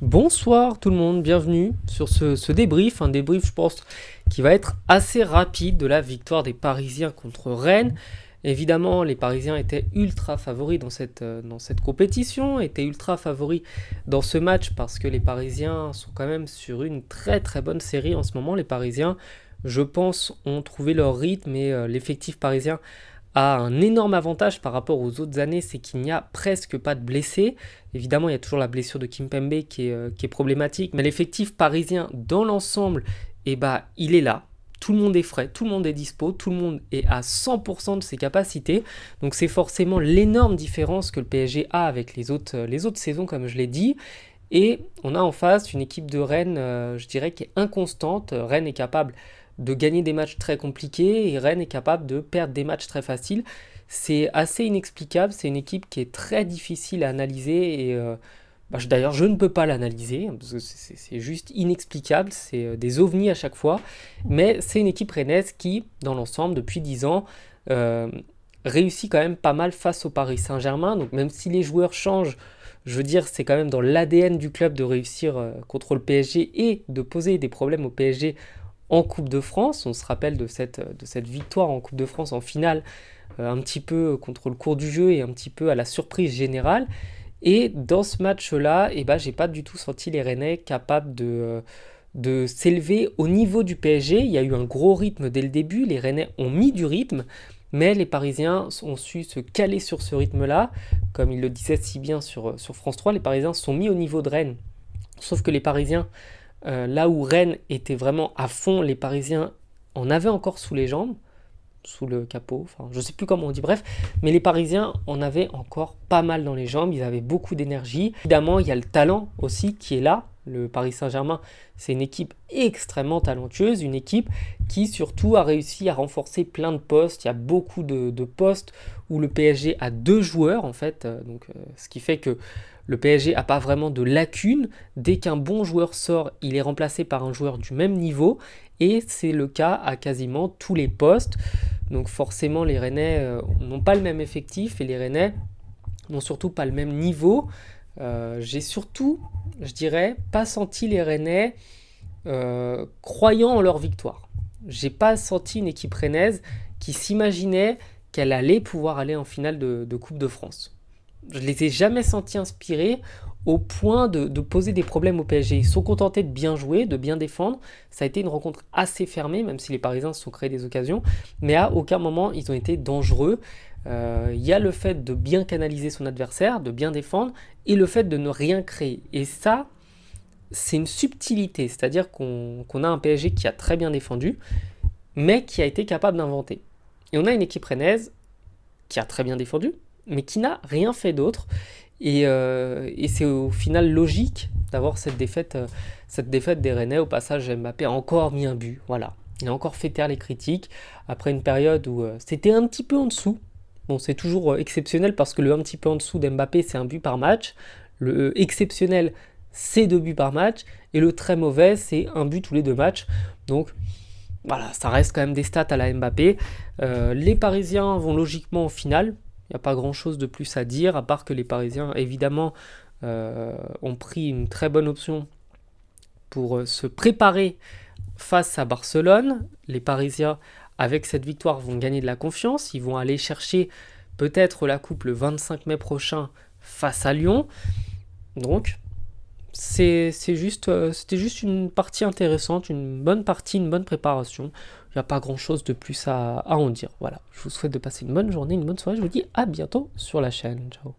Bonsoir tout le monde, bienvenue sur ce débrief, un débrief je pense qui va être assez rapide de la victoire des Parisiens contre Rennes. Évidemment les Parisiens étaient ultra favoris dans cette compétition, étaient ultra favoris dans ce match parce que les Parisiens sont quand même sur une très très bonne série en ce moment. Les Parisiens je pense ont trouvé leur rythme et l'effectif parisien a un énorme avantage par rapport aux autres années, c'est qu'il n'y a presque pas de blessés. Évidemment, il y a toujours la blessure de Kimpembe qui est problématique, mais l'effectif parisien dans l'ensemble, il est là. Tout le monde est frais, tout le monde est dispo, tout le monde est à 100% de ses capacités. Donc c'est forcément l'énorme différence que le PSG a avec les autres saisons, comme je l'ai dit. Et on a en face une équipe de Rennes, je dirais, qui est inconstante. Rennes est capable de gagner des matchs très compliqués et Rennes est capable de perdre des matchs très faciles. C'est assez inexplicable, c'est une équipe qui est très difficile à analyser et d'ailleurs je ne peux pas l'analyser parce que c'est juste inexplicable, c'est des ovnis à chaque fois, mais c'est une équipe rennaise qui, dans l'ensemble, depuis 10 ans, euh, réussit quand même pas mal face au Paris Saint-Germain, donc même si les joueurs changent, je veux dire, c'est quand même dans l'ADN du club de réussir contre le PSG et de poser des problèmes au PSG en Coupe de France. On se rappelle de cette victoire en Coupe de France en finale, un petit peu contre le cours du jeu et un petit peu à la surprise générale. Et dans ce match-là, j'ai pas du tout senti les Rennais capables de s'élever au niveau du PSG. Il y a eu un gros rythme dès le début, les Rennais ont mis du rythme, mais les Parisiens ont su se caler sur ce rythme-là. Comme il le disait si bien sur France 3, les Parisiens se sont mis au niveau de Rennes. Sauf que les Parisiens, là où Rennes était vraiment à fond, les Parisiens en avaient encore sous les jambes, sous le capot, enfin je sais plus comment on dit, bref, mais les Parisiens en avaient encore pas mal dans les jambes, ils avaient beaucoup d'énergie. Évidemment, il y a le talent aussi qui est là. Le Paris Saint-Germain, c'est une équipe extrêmement talentueuse, une équipe qui surtout a réussi à renforcer plein de postes. Il y a beaucoup de postes où le PSG a deux joueurs en fait, ce qui fait que le PSG n'a pas vraiment de lacunes. Dès qu'un bon joueur sort, il est remplacé par un joueur du même niveau. Et c'est le cas à quasiment tous les postes. Donc forcément, les Rennais n'ont pas le même effectif et les Rennais n'ont surtout pas le même niveau. J'ai surtout, je dirais, pas senti les Rennais croyant en leur victoire. J'ai pas senti une équipe rennaise qui s'imaginait qu'elle allait pouvoir aller en finale de Coupe de France. Je les ai jamais sentis inspirés au point de poser des problèmes au PSG. Ils sont contentés de bien jouer, de bien défendre. Ça a été une rencontre assez fermée, même si les Parisiens se sont créés des occasions. Mais à aucun moment, ils ont été dangereux. Il y a le fait de bien canaliser son adversaire, de bien défendre, et le fait de ne rien créer. Et ça, c'est une subtilité. C'est-à-dire qu'on a un PSG qui a très bien défendu, mais qui a été capable d'inventer. Et on a une équipe rennaise qui a très bien défendu, mais qui n'a rien fait d'autre. Et c'est au final logique d'avoir cette défaite des Rennais. Au passage, Mbappé a encore mis un but. Voilà. Il a encore fait taire les critiques après une période où c'était un petit peu en dessous. Bon, c'est toujours exceptionnel parce que le un petit peu en dessous d'Mbappé, c'est un but par match. Le exceptionnel, c'est deux buts par match. Et le très mauvais, c'est un but tous les deux matchs. Donc, voilà, ça reste quand même des stats à la Mbappé. Les Parisiens vont logiquement en finale. Il n'y a pas grand-chose de plus à dire, à part que les Parisiens, évidemment, ont pris une très bonne option pour se préparer face à Barcelone. Les Parisiens, avec cette victoire, vont gagner de la confiance. Ils vont aller chercher peut-être la coupe le 25 mai prochain face à Lyon. Donc, c'était juste une partie intéressante, une bonne partie, une bonne préparation. Il n'y a pas grand chose de plus à en dire. Voilà, je vous souhaite de passer une bonne journée, une bonne soirée. Je vous dis à bientôt sur la chaîne. Ciao.